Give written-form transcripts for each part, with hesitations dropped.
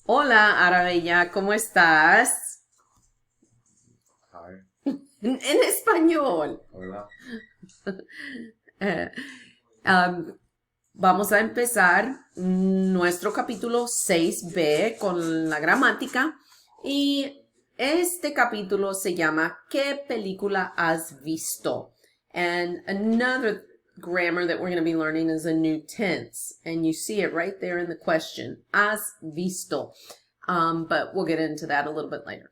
Hola, Arabella, ¿cómo estás? Hi. En español. Hola. Eh, Vamos a empezar nuestro capítulo 6b con la gramática y este capítulo se llama ¿Qué película has visto? And another grammar that we're going to be learning is a new tense, and you see it right there in the question, has visto. But we'll get into that a little bit later.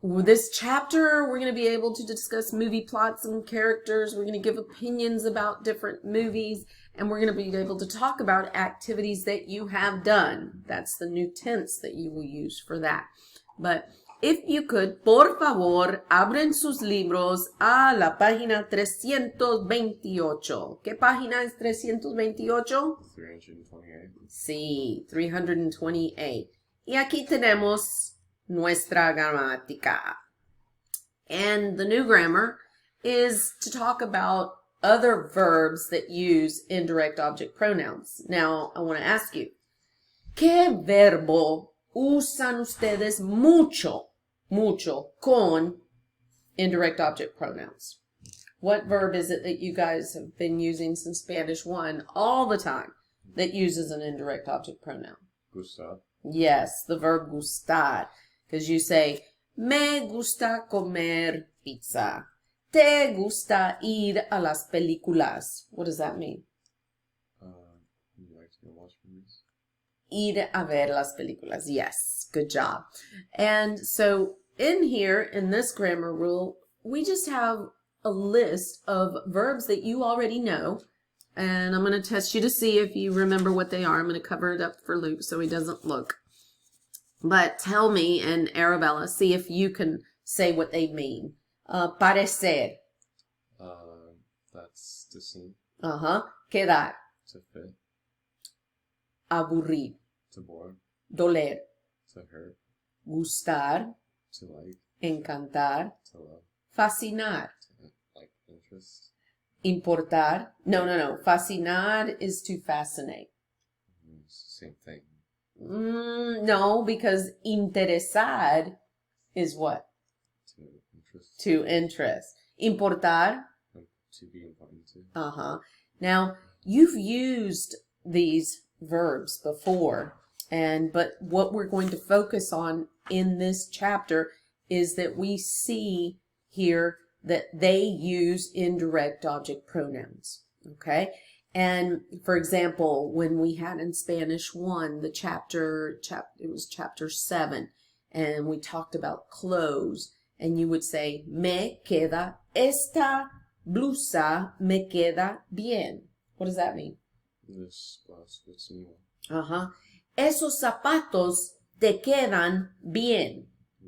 This chapter, we're going to be able to discuss movie plots and characters. We're going to give opinions about different movies, and we're going to be able to talk about activities that you have done. That's the new tense that you will use for that. But if you could, por favor, abren sus libros a la página 328. ¿Qué página es 328? 328. Sí, 328. Y aquí tenemos nuestra gramática. And the new grammar is to talk about other verbs that use indirect object pronouns. Now, I want to ask you, ¿qué verbo usan ustedes mucho con indirect object pronouns? What verb is it that you guys have been using since Spanish 1 all the time that uses an indirect object pronoun? Gustar. Yes, the verb gustar. Because you say, me gusta comer pizza. Te gusta ir a las películas. What does that mean? You like to go watch movies? Ir a ver las películas. Yes, good job. And so in here, in this grammar rule, we just have a list of verbs that you already know. And I'm going to test you to see if you remember what they are. I'm going to cover it up for Luke so he doesn't look. But tell me, and Arabella, see if you can say what they mean. Parecer. That's to seem. Uh-huh. Quedar. To fit. Aburrir. To bore. Doler. To hurt. Gustar. To like. Encantar. To love. Fascinar. To like interest. Importar. No. Fascinar is to fascinate. Same thing. No, because interesar is what? To interest. To interest. Importar. To be important to. Uh-huh. Now, you've used these verbs before, but what we're going to focus on in this chapter is that we see here that they use indirect object pronouns. Okay? And for example, when we had in Spanish 1, it was chapter 7, and we talked about clothes, and you would say, me queda esta blusa me queda bien. What does that mean? This blouse fits me well. Uh-huh. Esos zapatos te quedan bien.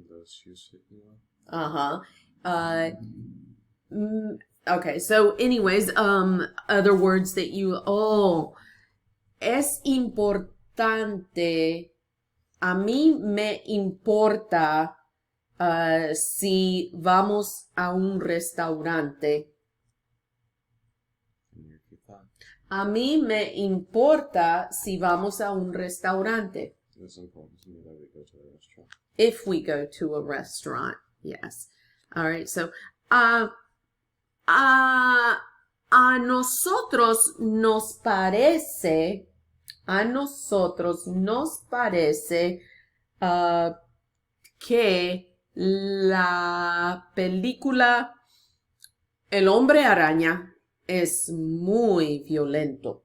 Those shoes fit me well. Uh-huh. Okay, so anyways, other words that es importante, a mí me importa si vamos a un restaurante. A mí me importa si vamos a un restaurante. It's important to me that we go to a restaurant. If we go to a restaurant, yes. All right, so a nosotros nos parece que la película El Hombre Araña es muy violento.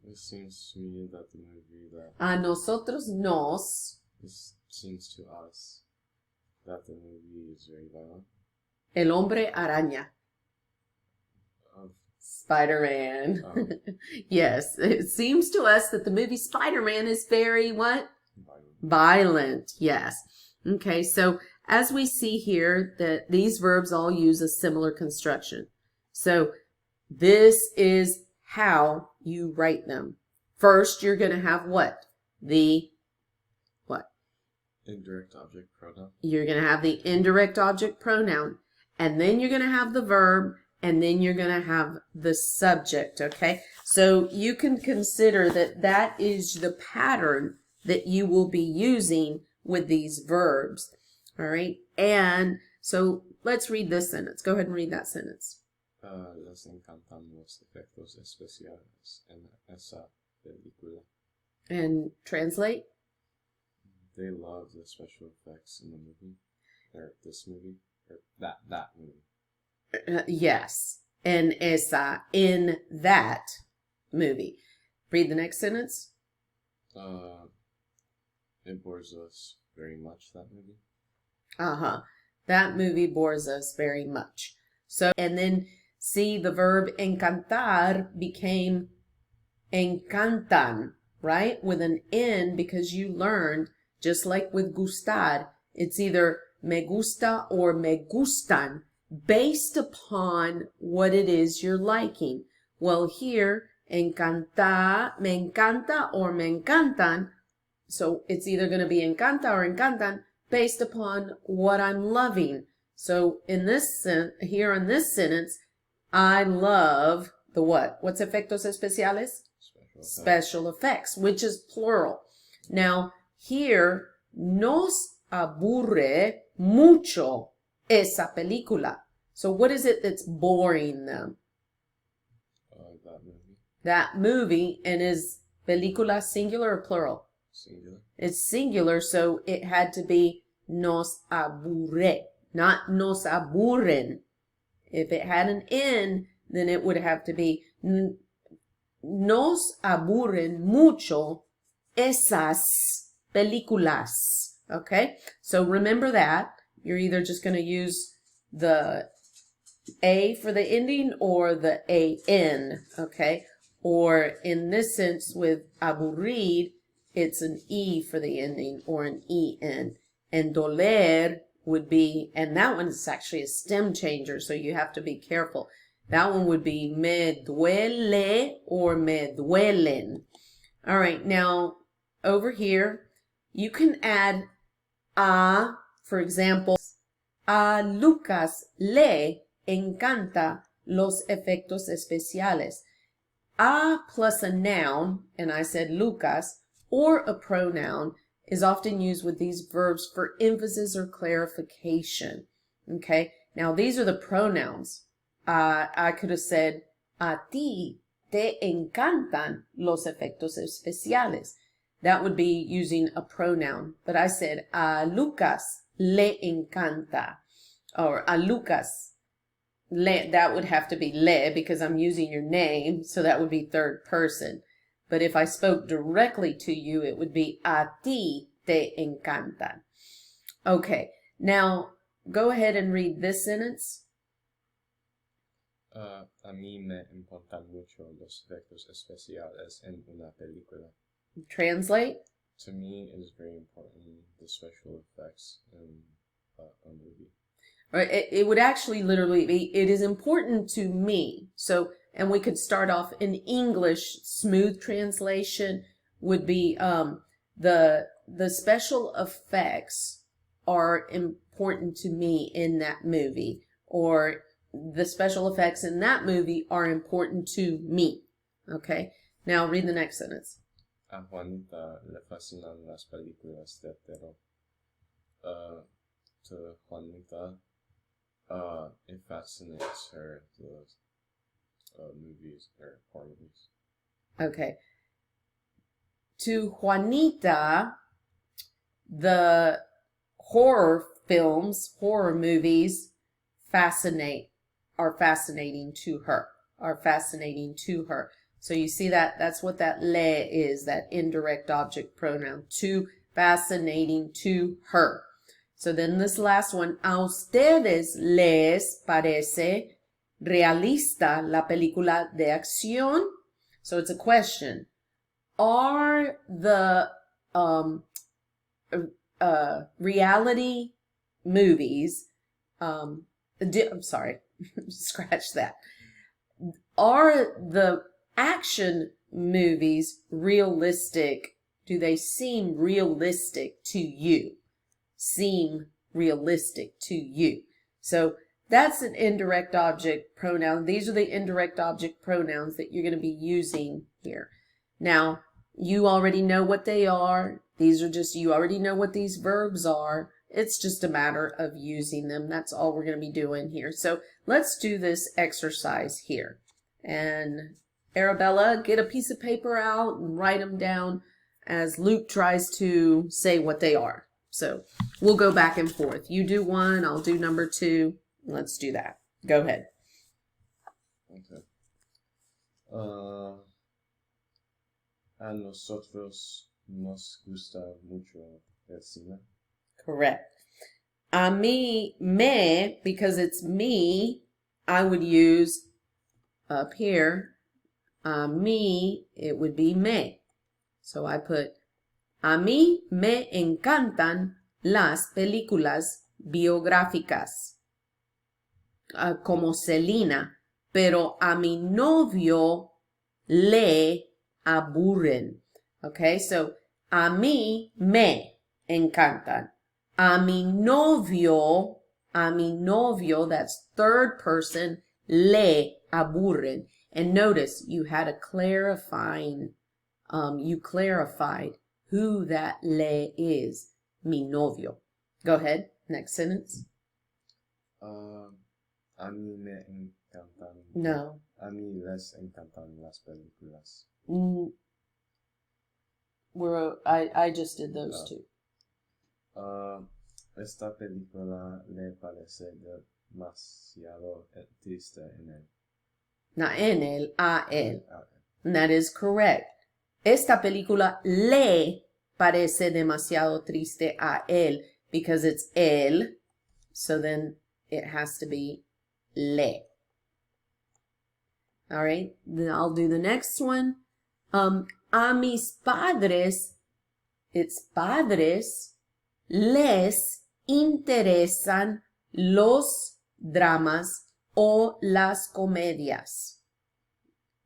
It seems to me that the movie that... A nosotros nos... It seems to us that the movie is very violent. El Hombre Araña. Spider-Man. Yes, it seems to us that the movie Spider-Man is very what? Violent, yes. Okay, so as we see here that these verbs all use a similar construction. So this is how you write them. First, you're going to have what? What? Indirect object pronoun. You're going to have the indirect object pronoun, and then you're going to have the verb, and then you're going to have the subject, okay? So you can consider that is the pattern that you will be using with these verbs. All right. And so let's read this sentence. Go ahead and read that sentence. Les encantan los efectos especiales en esa película. And translate. They love the special effects in the movie, or this movie, or that movie. Yes. En esa, in that movie. Read the next sentence. It bores us very much, that movie. That movie bores us very much. So, and then see the verb encantar became encantan, right? With an N, because you learned, just like with gustar, it's either me gusta or me gustan, based upon what it is you're liking. Well, here, encanta, me encanta or me encantan. So it's either going to be encanta or encantan based upon what I'm loving. So in this here in this sentence, I love the what? What's efectos especiales? Special effects, which is plural. Now here, nos aburre mucho esa película. So what is it that's boring them? That movie. That movie, and is película singular or plural? Singular. It's singular, so it had to be nos aburre, not nos aburren. If it had an N, then it would have to be nos aburren mucho esas películas. Okay? So remember that. You're either just going to use the A for the ending or the AN. Okay? Or in this sense with aburrir, it's an E for the ending or an EN. And doler would be, and that one is actually a stem changer, so you have to be careful. That one would be me duele or me duelen. All right, now over here, you can add a, for example, a Lucas le encanta los efectos especiales. A plus a noun, and I said Lucas, or a pronoun is often used with these verbs for emphasis or clarification. Okay, now these are the pronouns. I could have said, a ti te encantan los efectos especiales. That would be using a pronoun. But I said, a Lucas le encanta. Or a Lucas, le, that would have to be le because I'm using your name. So that would be third person. But if I spoke directly to you, it would be a ti te encantan. Okay, now go ahead and read this sentence. A mí me importan mucho los efectos especiales en una película. Translate. To me, it is very important, the special effects in a movie. Right, it would actually literally be, it is important to me. So, and we could start off in English, smooth translation would be the special effects are important to me in that movie, or the special effects in that movie are important to me. Okay, now read the next sentence. A Juanita le fascinan las películas de terror. To Juanita, it fascinates her, the movies, or horror movies. Okay. To Juanita, the horror films, horror movies are fascinating to her. So you see that, that's what that le is, that indirect object pronoun. To, fascinating to her. So then this last one, a ustedes les parece realista la película de acción? So it's a question. Are the reality movies, I'm sorry, scratch that. Are the action movies realistic? Do they seem realistic to you? Seem realistic to you. So that's an indirect object pronoun. These are the indirect object pronouns that you're going to be using here. Now, you already know what they are. These are just, you already know what these verbs are. It's just a matter of using them. That's all we're going to be doing here. So let's do this exercise here. And Arabella, get a piece of paper out and write them down as Luke tries to say what they are. So we'll go back and forth. You do one, I'll do number two. Let's do that. Go ahead. Okay. A nosotros nos gusta mucho el cine. Correct. A mí, me, because it's me, I would use up here. A mí, it would be me. So I put, a mí me encantan las películas biográficas, como Selena, pero a mi novio le aburren. Okay, so a mí me encantan. A mi novio, that's third person, le aburren. And notice you had a clarifying, you clarified who that le is. Mi novio. Go ahead, next sentence. A mí me encantan. No. A mí les encantan las películas. I just did those two. Esta película le parece demasiado triste en él. Not en él, a él. And that is correct. Esta película le parece demasiado triste a él because it's él. So then it has to be le. All right, then I'll do the next one. A mis padres, it's padres, les interesan los dramas o las comedias.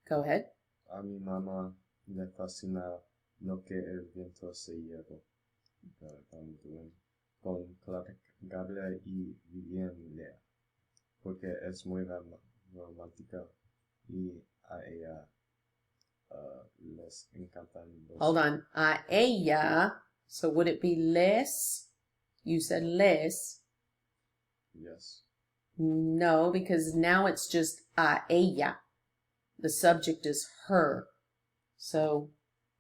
Go ahead. A mi mamá le fascina lo que el viento se llevó. Con Gabriel y Vivian, porque es muy romántica y a ella les encantan los... Hold on. A ella, so would it be les? You said les. Yes. No, because now it's just a ella. The subject is her. So,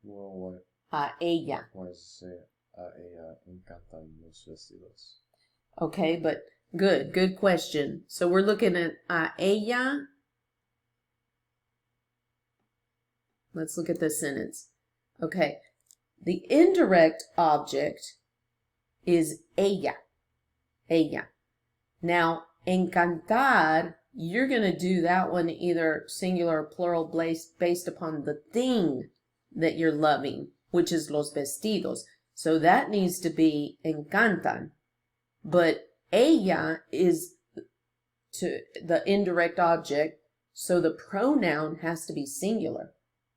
Well, a ella. why does it say a ella encantan los vestidos? Okay, but good question. So we're looking at a ella. Let's look at this sentence. Okay, the indirect object is ella. Ella. Now, encantar, you're going to do that one either singular or plural based upon the thing that you're loving, which is los vestidos. So that needs to be encantan. But ella is to the indirect object, so the pronoun has to be singular.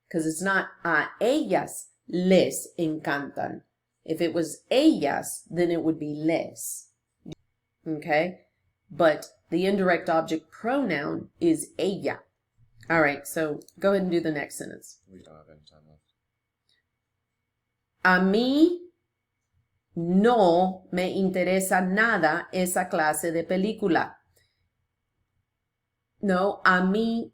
Because it's not a ellas les encantan. If it was ellas, then it would be les. Okay? But the indirect object pronoun is ella. All right, so go ahead and do the next sentence. We don't have any time left. A mí no me interesa nada esa clase de película. No, a mí